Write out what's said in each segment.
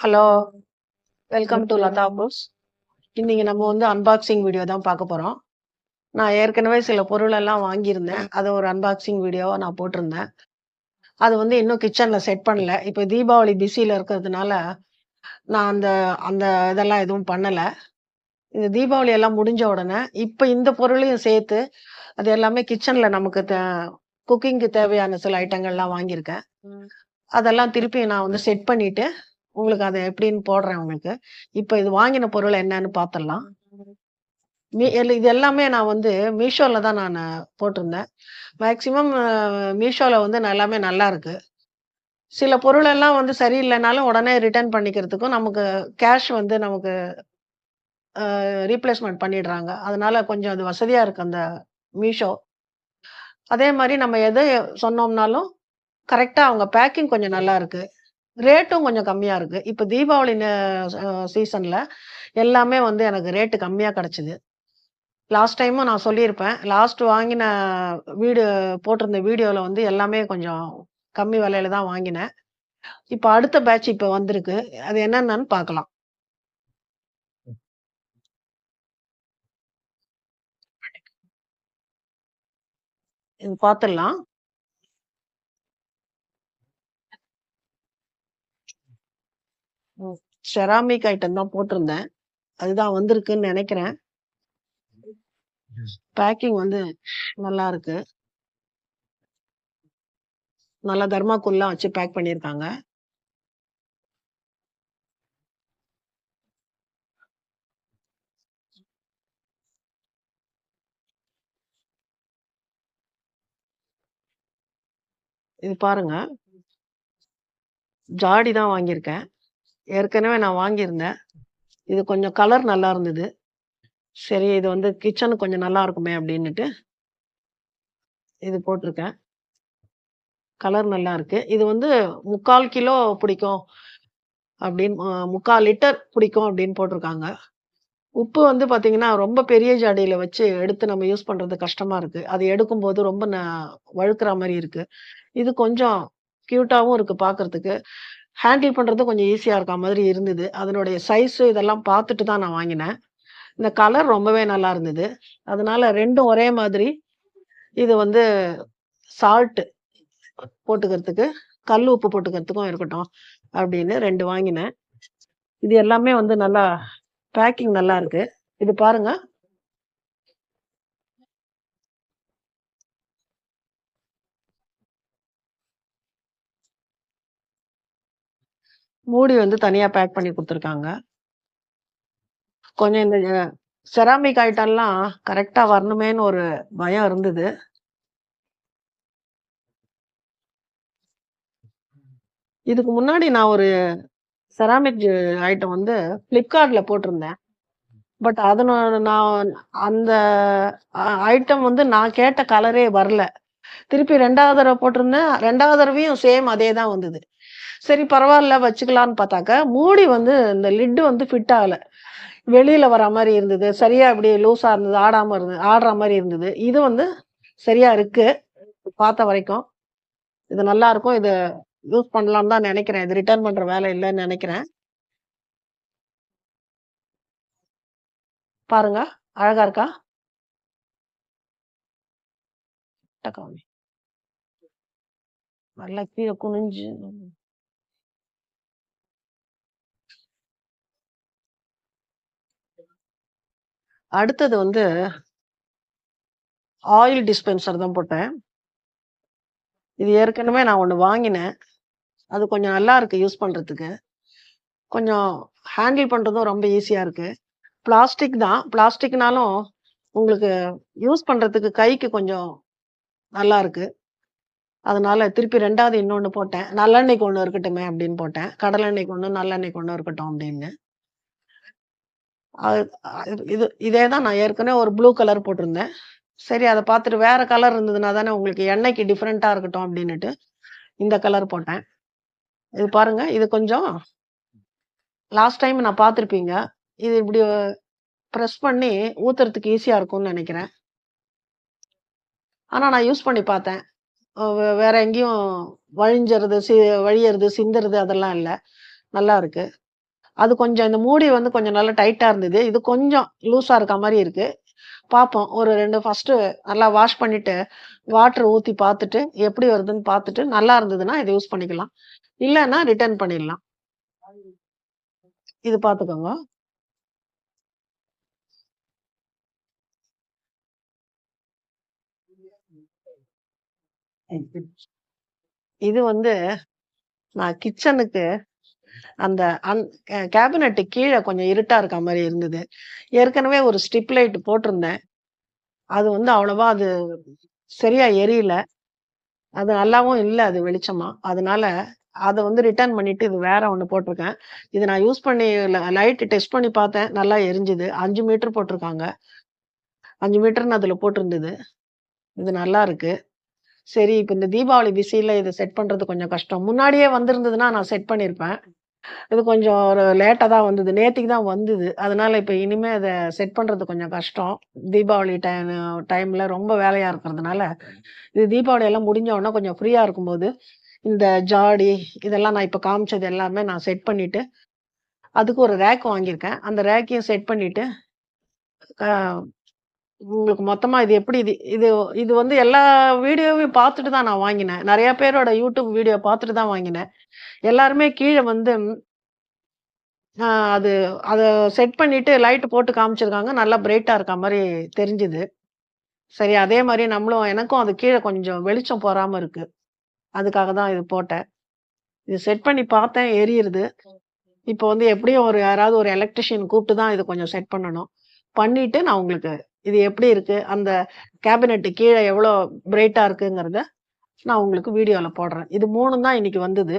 Hello, welcome to Latha books. இன்னைக்கு நம்ம வந்து அன்பாக்சிங் வீடியோ தான் பார்க்க போறோம். நான் ஏற்கனவே சில பொருளெல்லாம் வாங்கியிருந்தேன். அத ஒரு அன்பாக்சிங் வீடியோவா நான் போட்டிருந்தேன். அது வந்து இன்னும் கிச்சன்ல செட் பண்ணல. இப்ப தீபாவளி பிஸில இருக்கிறதுனால, நான் அந்த அந்த இதெல்லாம் எதுவும் பண்ணல. இந்த தீபாவளி எல்லாம் முடிஞ்ச உடனே, இப்ப இந்த பொருளையும் சேர்த்து, அது எல்லாமே கிச்சன்ல நமக்கு குக்கிங்க்கு தேவையான சில ஐட்டங்கள்லாம் வாங்கியிருக்கேன். அதெல்லாம் திருப்பி நான் வந்து செட் பண்ணிட்டு, உங்களுக்கு அத எப்படின்னு போடுறேன் உங்களுக்கு. இப்ப இது வாங்கின பொருள் என்னன்னு பாத்துடலாம். இது எல்லாமே நான் வந்து மீஷோல தான் நானு போட்டிருந்தேன். மேக்ஸிமம் மீஷோல வந்து எல்லாமே நல்லா இருக்கு. சில பொருள் எல்லாம் வந்து சரியில்லைனாலும் உடனே ரிட்டர்ன் பண்ணிக்கிறதுக்கும், நமக்கு கேஷ் வந்து நமக்கு ரீப்ளேஸ்மென்ட் பண்ணிடுறாங்க. அதனால கொஞ்சம் அது வசதியா இருக்கு அந்த மீஷோ. அதே மாரி நம்ம எத சொன்னோம்னாலும், கரெக்ட்டா அவங்க பேக்கிங் கொஞ்சம் நல்லா இருக்கு. ரேட்டும் கொஞ்சம் கம்மியா இருக்கு. இப்ப தீபாவளி சீசன்ல எல்லாமே வந்து எனக்கு ரேட் கம்மியா கிடைச்சது. லாஸ்ட் டைமும் நான் சொல்லியிருப்பேன். லாஸ்ட் வாங்கின வீடு போட்டிருந்த வீடியோல வந்து எல்லாமே கொஞ்சம் கம்மி விலையில தான் வாங்கினேன். இப்ப அடுத்த பேட்ச் இப்ப வந்திருக்கு. அது என்னென்னன்னு பார்க்கலாம். இது பார்த்துடலாம். செராமிக் ஐட்டம் தான் போட்டிருந்தேன். அதுதான் வந்திருக்குன்னு நெனைக்கிறேன். பேக்கிங் வந்து நல்லா இருக்கு. நல்லா தர்மாக்கோல்லாம் வச்சு பேக் பண்ணியிருக்காங்க. இது பாருங்க. ஜாடி தான் வாங்கியிருக்கேன். ஏற்கனவே நான் வாங்கியிருந்தேன். இது கொஞ்சம் கலர் நல்லா இருந்தது. சரி இது வந்து கிச்சனுக்கு கொஞ்சம் நல்லா இருக்குமே அப்டின்னுட்டு இது போட்டிருக்கேன். கலர் நல்லா இருக்கு. இது வந்து 3/4 கிலோ பிடிக்கும் அப்டின்னு 3/4 லிட்டர் பிடிக்கும் அப்டின்னு போட்டிருக்காங்க. உப்பு வந்து பார்த்தீங்கன்னா, ரொம்ப பெரிய ஜாடியில வச்சு எடுத்து நம்ம யூஸ் பண்றது கஷ்டமா இருக்கு. அது எடுக்கும்போது ரொம்ப வழுக்குற மாரி இருக்கு. இது கொஞ்சம் கியூட்டாவும் இருக்கு பார்க்கறதுக்கு. ஹேண்டில் பண்றது கொஞ்சம் ஈஸியா இருக்கா மாதிரி இருந்தது. அதனுடைய சைஸ் இதெல்லாம் பார்த்துட்டு தான் நான் வாங்கினேன். இந்த கலர் ரொம்பவே நல்லா இருந்தது. அதனால 2ம் ஒரே மாதிரி இது வந்து சால்ட் போட்டுக்கிறதுக்கு, கல் உப்பு போட்டுக்கிறதுக்கும் இருக்கட்டும் அப்படின்னு 2 வாங்கினேன். இது எல்லாமே வந்து நல்லா பேக்கிங் நல்லா இருக்கு. இது பாருங்க. மூடி வந்து தனியா பேக் பண்ணி குடுத்துருக்காங்க. கொஞ்சம் இந்த செராமிக் ஐட்டம்லாம் கரெக்ட்டா வரணுமேன்னு ஒரு பயம் இருந்தது. இதுக்கு முன்னாடி நான் ஒரு செராமிக் ஐட்டம் வந்து Flipkartல போட்டிருந்தேன். பட் நான் அந்த ஐட்டம் வந்து நான் கேட்ட கலரே வரல. திருப்பி 2வது தடவ போட்டிருந்தேன். 2வது தடவையும் சேம் அதே தான் வந்தது. சரி பரவால்ல வச்சுக்கலான்னு பார்த்தாக்க, மூடி வந்து இந்த லிட் வந்து ஃபிட் ஆகல. வெளியில வர மாரி இருந்தது. சரியா அப்படியே லூஸா இருந்தது. ஆடுற மாரி இருந்தது. இது வந்து சரியா இருக்கு. பார்த்த வரைக்கும். இது நல்லா இருக்கும். இத யூஸ் பண்ணலான்னு தான் நெனைக்கிறேன். இது ரிட்டர்ன் பண்ற வேலை இல்லன்னு நெனைக்கிறேன். பாருங்க. அழகா இருக்கா? காமி. நல்லா கீழ குனிஞ்சு அடுத்தது வந்து ஆயில் டிஸ்பென்சர் தான் போட்டேன். இது ஏற்கனவே நான் ஒண்ணு வாங்கினேன். அது கொஞ்சம் நல்லா இருக்கு யூஸ் பண்றதுக்கு. கொஞ்சம் ஹேண்டில் பண்றதும் ரொம்ப ஈஸியா இருக்கு. பிளாஸ்டிக் தான். பிளாஸ்டிக்னாலும் உங்களுக்கு யூஸ் பண்றதுக்கு கைக்கு கொஞ்சம் நல்லா இருக்கு. அதனால திருப்பி 2வது இன்னொன்னு போட்டேன். நல்லெண்ணெய்க்கு ஒண்ணு இருக்கட்டுமே அப்படின்னு போட்டேன். கடலெண்ணெய்க்கு ஒண்ணு, நல்லெண்ணெய்க்கு ஒண்ணு இருக்கட்டும் அப்படின்னு. அது இதே தான் நான் ஏற்கனவே ஒரு ப்ளூ கலர் போட்டிருந்தேன். சரி அத பார்த்துட்டு வேற கலர் இருந்ததுனா தானே உங்களுக்கு எண்ணெய்க்கு டிஃபரெண்ட்டா இருக்கட்டும் அப்டின்னுட்டு, இந்த கலர் போட்டேன். இது பாருங்க. இது கொஞ்சம் லாஸ்ட் டைம் நான் பார்த்துருப்பீங்க. இது இப்டி பிரஸ் பண்ணி ஊத்துறதுக்கு ஈஸியா இருக்கும்னு நெனைக்கிறேன். ஆனா நான் யூஸ் பண்ணி பார்த்தேன். வேற எங்கேயும் வழிஞ்சறது, வழியறது, சிந்துறது அதெல்லாம் இல்ல. நல்லா இருக்கு. அது கொஞ்சம் இந்த மூடி வந்து கொஞ்சம் நல்லா டைட்டா இருந்தது. இது கொஞ்சம் லூஸா இருக்க மாரி இருக்கு. பார்ப்போம். ஒரு 2 ஃபர்ஸ்ட்டு நல்லா வாஷ் பண்ணிட்டு, வாட்டர் ஊத்தி பார்த்துட்டு, எப்படி வருதுன்னு பார்த்துட்டு, நல்லா இருந்ததுன்னா இத யூஸ் பண்ணிக்கலாம். இல்லன்னா ரிட்டர்ன் பண்ணிடலாம். இது பார்த்துக்கோங்க. இது வந்து நான் கிச்சனுக்கு அந்த அன் கேபினெட்டு கீழ கொஞ்சம் இருட்டா இருக்க மாரி இருந்தது. ஏற்கனவே ஒரு ஸ்ட்ரிப் லைட் போட்டிருந்தேன். அது வந்து அவ்வளவா அது சரியா எரியல. அது நல்லாவும் இல்ல அது வெளிச்சமா. அதனால அத வந்து ரிட்டர்ன் பண்ணிட்டு இது வேற ஒண்ணு போட்டிருக்கேன். இத நான் யூஸ் பண்ணி லைட் டெஸ்ட் பண்ணி பார்த்தேன். நல்லா எரிஞ்சுது. 5 மீட்டர் போட்டிருக்காங்க. 5 மீட்டர்ன்னு அதுல போட்டிருந்தது. இது நல்லா இருக்கு. சரி இப்ப இந்த தீபாவளி பிஸில இத செட் பண்றது கொஞ்சம் கஷ்டம். முன்னாடியே வந்திருந்ததுன்னா நான் செட் பண்ணியிருப்பேன். இது கொஞ்சம் ஒரு லேட்டா தான் வந்தது. நேத்திக்கு தான் வந்தது. அதனால இப்ப இனிமே அத செட் பண்றது கொஞ்சம் கஷ்டம். தீபாவளி டைம்ல ரொம்ப வேலையா இருக்கிறதுனால, இது தீபாவளி எல்லாம் முடிஞ்ச உடனே கொஞ்சம் ஃப்ரீயா இருக்கும்போது, இந்த ஜாடி இதெல்லாம் நான் இப்ப காமிச்சது எல்லாமே நான் செட் பண்ணிட்டு, அதுக்கு ஒரு ரேக் வாங்கியிருக்கேன். அந்த ரேக்கையும் செட் பண்ணிட்டு, அ உங்களுக்கு மொத்தமா இது எப்படி இது இது இது வந்து எல்லா வீடியோவையும் பார்த்துட்டு தான் நான் வாங்கினேன். நெறைய பேரோட YouTube வீடியோ பார்த்துட்டு தான் வாங்கினேன். எல்லாருமே கீழ வந்து ஆ அது அத செட் பண்ணிட்டு லைட் போட்டு காமிச்சிருக்காங்க. நல்லா பிரைட்டா இருக்க மாரி தெரிஞ்சுது. சரி அதே மாரி நம்மளும் எனக்கும் அது கீழ கொஞ்சம் வெளிச்சம் பொறாம இருக்கு. அதுக்காக தான் இது போட்டேன். இது செட் பண்ணி பார்த்தேன் எரியுது. இப்போ வந்து எப்படியும் ஒரு யாராவது ஒரு எலக்ட்ரிஷியன் கூப்பிட்டு தான் இது கொஞ்சம் செட் பண்ணணும். பண்ணிட்டு நான் உங்களுக்கு இது எப்படி இருக்கு? அந்த கேபினெட் கீழ எவ்வளோ பிரைட்டா இருக்குங்கிறத நான் உங்களுக்கு வீடியோல போடுறேன். இது 3ம் தான் இன்னைக்கு வந்தது.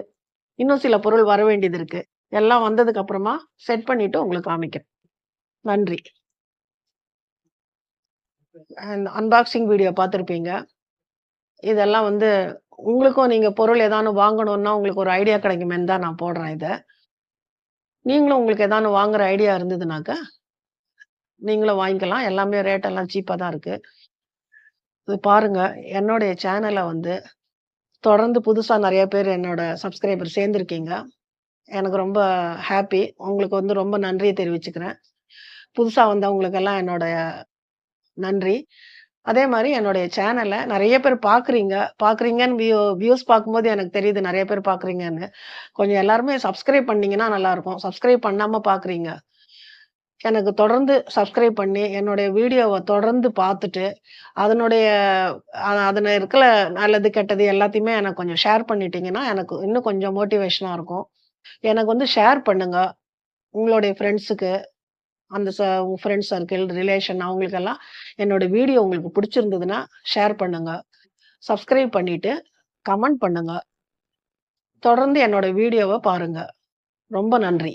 இன்னும் சில பொருள் வர வேண்டியது இருக்கு. எல்லாம் வந்ததுக்கு அப்புறமா செட் பண்ணிட்டு உங்களுக்கு காமிக்கிறேன். நன்றி. அன்பாக்ஸிங் வீடியோ பார்த்திருப்பீங்க. இதெல்லாம் வந்து உங்களுக்கும் நீங்க பொருள் ஏதானும் வாங்கணும்னா, உங்களுக்கு ஒரு ஐடியா கிடைக்குமேன்னு தான் நான் போடுறேன் இத. நீங்களும் உங்களுக்கு ஏதானும் வாங்குற ஐடியா இருந்ததுனாக்கா, நீங்களும் வாங்கிக்கலாம். எல்லாமே ரேட் எல்லாம் சீப்பா தான் இருக்கு. இது பாருங்க, என்னுடைய சேனல வந்து தொடர்ந்து புதுசா நெறைய பேர் என்னோட சப்ஸ்கிரைபர் சேர்ந்திருக்கீங்க. எனக்கு ரொம்ப ஹேப்பி. உங்களுக்கு வந்து ரொம்ப நன்றிய தெரிவிச்சுக்கிறேன். புதுசா வந்தவங்களுக்கெல்லாம் என்னோட நன்றி. அதே மாரி என்னுடைய சேனல நெறைய பேர் பார்க்குறீங்க. பார்க்குறீங்கன்னு வியூஸ் பார்க்கும்போது எனக்கு தெரியுது நெறைய பேர் பார்க்குறீங்கன்னு. கொஞ்சம் எல்லாருமே சப்ஸ்கிரைப் பண்ணீங்கன்னா நல்லாருக்கும். சப்ஸ்கிரைப் பண்ணாம பார்க்குறீங்க. எனக்கு தொடர்ந்து சப்ஸ்கிரைப் பண்ணி, என்னுடைய வீடியோவ தொடர்ந்து பார்த்துட்டு, அதனுடைய அதுல இருக்கிற நல்லது, கெட்டது எல்லாத்தையுமே எனக்கு கொஞ்சம் ஷேர் பண்ணிட்டீங்கன்னா, எனக்கு இன்னும் கொஞ்சம் மோட்டிவேஷனா இருக்கும். எனக்கு வந்து ஷேர் பண்ணுங்க. உங்களுடைய ஃப்ரெண்ட்ஸுக்கு, அந்த உங்க ஃப்ரெண்ட்ஸ் சர்க்கிள், ரிலேஷன் அவங்களுக்கெல்லாம் என்னோட வீடியோ உங்களுக்கு பிடிச்சிருந்ததுன்னா, ஷேர் பண்ணுங்க. சப்ஸ்கிரைப் பண்ணிட்டு, கமெண்ட் பண்ணுங்க. தொடர்ந்து என்னோட வீடியோவ பாருங்க. ரொம்ப நன்றி.